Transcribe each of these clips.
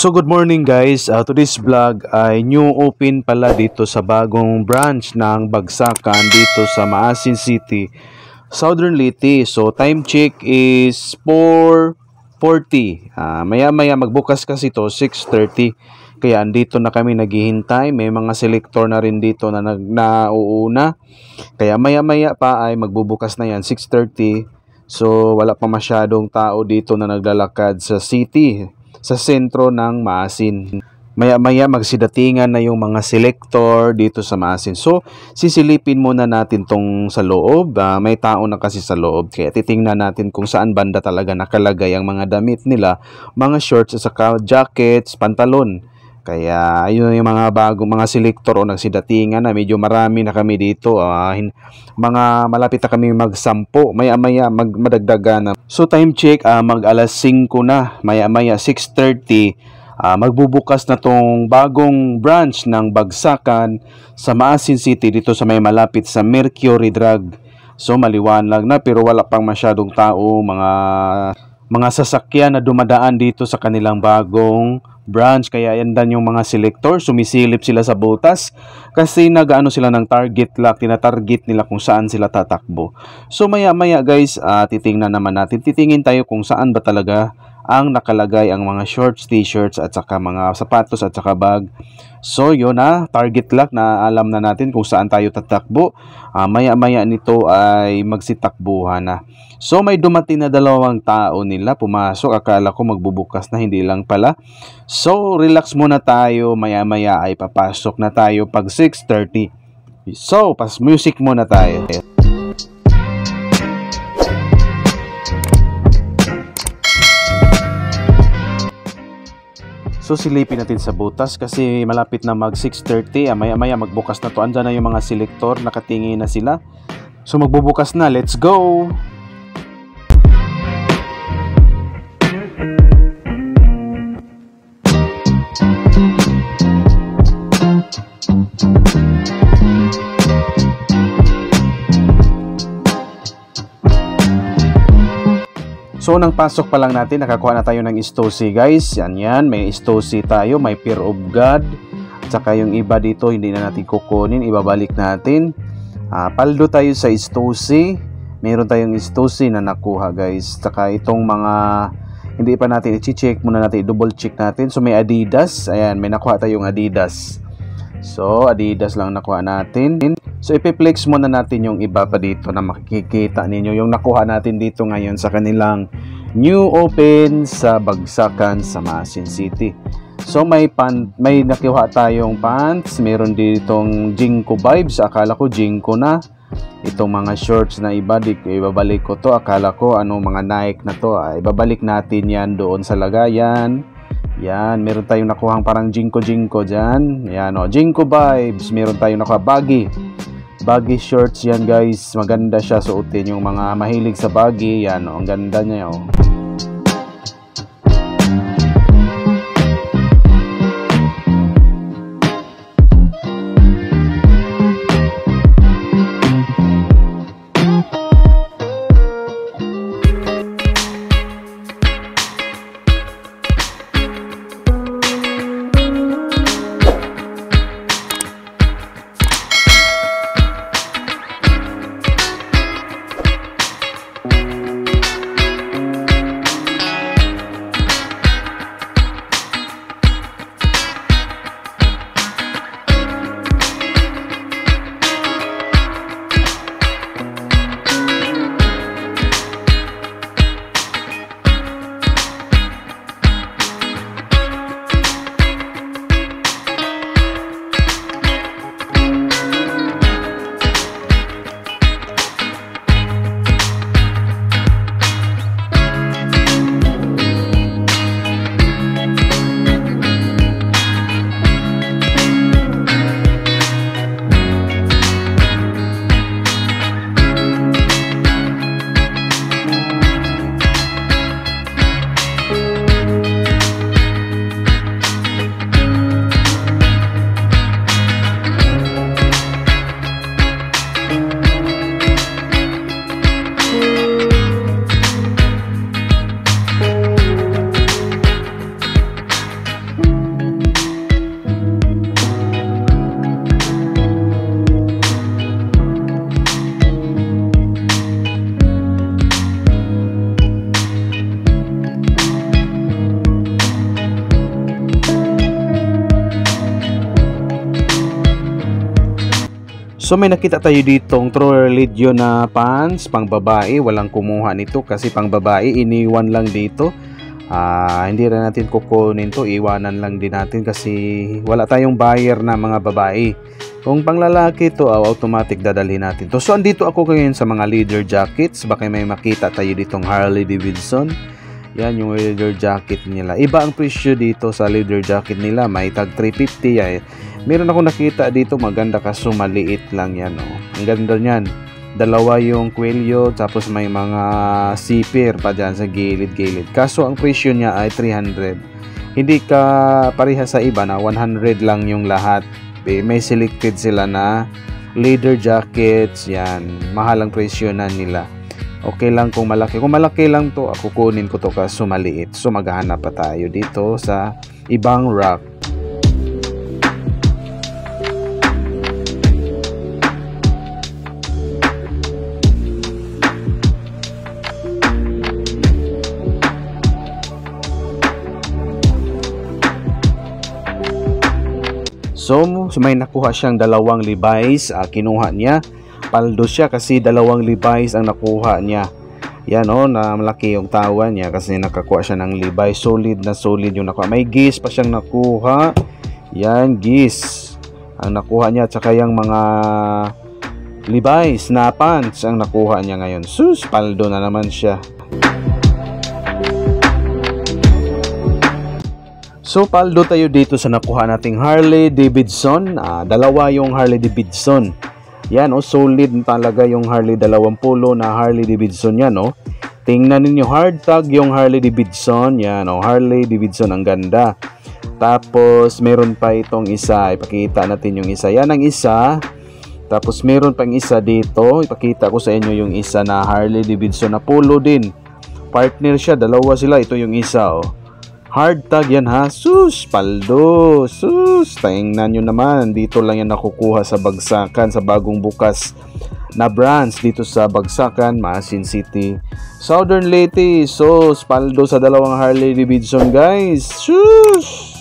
So good morning guys, today's vlog ay new open pala dito sa bagong branch ng Bagsakan dito sa Maasin City, Southern Leyte. So time check is 4:40. Maya maya magbukas kasi to 6:30. Kaya andito na kami naghihintay. May mga selector na rin dito na nauuna. Kaya maya maya pa ay magbubukas na yan 6:30. So wala pa masyadong tao dito na naglalakad sa city, sa sentro ng Maasin. Maya-maya magsidatingan na yung mga selector dito sa Maasin. So, sisilipin muna natin tong sa loob. May tao na kasi sa loob. Kaya titingnan natin kung saan banda talaga nakalagay ang mga damit nila. Mga shorts, saka jackets, pantalon. Kaya ayun yung mga bagong mga selector o nagsidatingan na. Medyo marami na kami dito. Mga malapit na kami mag-10. Maya-maya madagdagan na. So time check, mag alas 5 na. Maya-maya 6:30. Magbubukas na tong bagong branch ng Bagsakan sa Maasin City dito sa may malapit sa Mercury Drug. So maliwanag na pero wala pang masyadong tao, mga sasakyan na dumadaan dito sa kanilang bagong branch. Kaya yan dan yung mga selector, sumisilip sila sa butas kasi nagaano sila ng target lock, tinatarget nila kung saan sila tatakbo. So maya maya guys, titingnan naman natin, titingin tayo kung saan ba talaga ang nakalagay ang mga shorts, t-shirts at saka mga sapatos at saka bag. So yun na, target lock na alam na natin kung saan tayo tatakbo. Maya maya nito ay magsitakbuhan na. So may dumating na dalawang tao nila pumasok, akala ko magbubukas na, hindi lang pala. So relax muna tayo, maya maya ay papasok na tayo pag 6:30. So pas music muna tayo. So silipin natin sa butas kasi malapit na mag 6:30. Maya maya magbukas na to. Andyan na yung mga selector, nakatingin na sila. So magbubukas na, let's go! So nang pasok pa lang natin, nakakuha na tayo ng Stussy guys. Yan, may Stussy tayo, may Fear of God. At saka yung iba dito, hindi na natin kukunin, ibabalik natin. Paldo tayo sa Stussy. Meron tayong Stussy na nakuha guys. At saka itong mga hindi pa natin i-check, muna natin, i-double check natin. So may Adidas, ayan, may nakuha tayong Adidas. So Adidas lang nakuha natin. So ipiplex muna natin yung iba pa dito na makikita ninyo yung nakuha natin dito ngayon sa kanilang new open sa Bagsakan sa Maasin City. So may nakuha tayong pants, meron ditong Jinko vibes, akala ko Jinko na. Itong mga shorts na ibabalik ko to, akala ko mga Nike na to. Ibabalik natin yan doon sa lagayan. Yan, meron tayong nakuhang parang Jinko dyan. Yan Jinko vibes. Meron tayong nakuha baggy shorts yan guys. Maganda siya suotin yung mga mahilig sa baggy. Yan ang ganda niya So may nakita tayo ditong True Religion na pants pang babae. Walang kumuha nito kasi pang babae, iniwan lang dito. Hindi rin natin kukunin to, iwanan lang din natin kasi wala tayong buyer na mga babae. Kung pang lalaki to, automatic dadalhin natin to. So andito ako ngayon sa mga leather jackets. Baka may makita tayo ditong Harley Davidson. Yan yung leather jacket nila. Iba ang presyo dito sa leather jacket nila. May tag 350 yan. Meron ako nakita dito, maganda kaso maliit lang yan. Oh. Ang ganda niyan. Dalawa yung kwelyo, tapos may mga zipper pa dyan sa gilid-gilid. Kaso ang presyo niya ay 300. Hindi ka pareha sa iba na 100 lang yung lahat. May selected sila na leather jackets. Yan, mahal ang presyo na nila. Okay lang kung malaki. Kung malaki lang to, ako kunin ko to kaso maliit. So maghahanap pa tayo dito sa ibang rack. So may nakuha siyang dalawang Levi's, kinuha niya. Paldo siya kasi dalawang Levi's ang nakuha niya. Yan na malaki yung tawa niya kasi nakakuha siya ng Levi's. Solid na solid yung nakuha. May gis pa siyang nakuha. Yan, gis ang nakuha niya. Tsaka yung mga Levi's na pants ang nakuha niya ngayon. Sus, paldo na naman siya. So paldo tayo dito sa nakuha nating Harley Davidson. Dalawa yung Harley Davidson. Yan solid talaga yung Harley, 20 na Harley Davidson yan Tingnan ninyo, hard tag yung Harley Davidson. Yan Harley Davidson, ang ganda. Tapos meron pa itong isa, ipakita natin yung isa. Yan ang isa. Tapos meron pang isa dito, ipakita ko sa inyo yung isa na Harley Davidson na polo din. Partner siya, dalawa sila. Ito yung isa hard tag yan ha. Sus, paldo. Sus, tingnan nyo naman. Dito lang yan nakukuha sa Bagsakan, sa bagong bukas na branch dito sa Bagsakan, Maasin City, Southern Leyte. Sus, paldo sa dalawang Harley Davidson guys. Sus.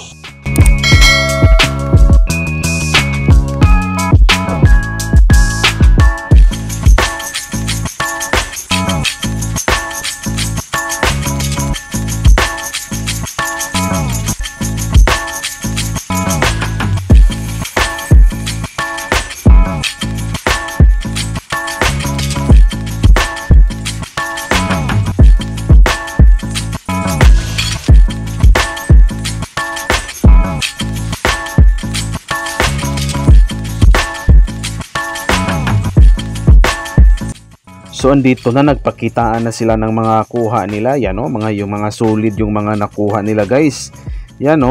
So andito na, nagpakitaan na sila ng mga kuha nila. Yan yung mga solid yung mga nakuha nila guys. Yan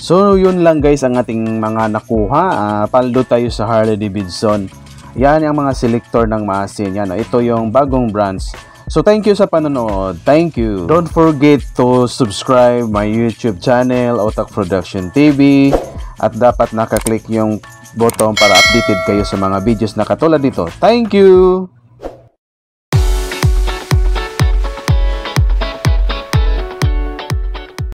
So yun lang guys ang ating mga nakuha. Paldo tayo sa Harley Davidson. Yan ang mga selector ng Maasin. Yan, ito yung bagong branch. So thank you sa panonood. Thank you. Don't forget to subscribe my YouTube channel, Otak Production TV. At dapat nakaklik yung button para updated kayo sa mga videos na katulad nito. Thank you!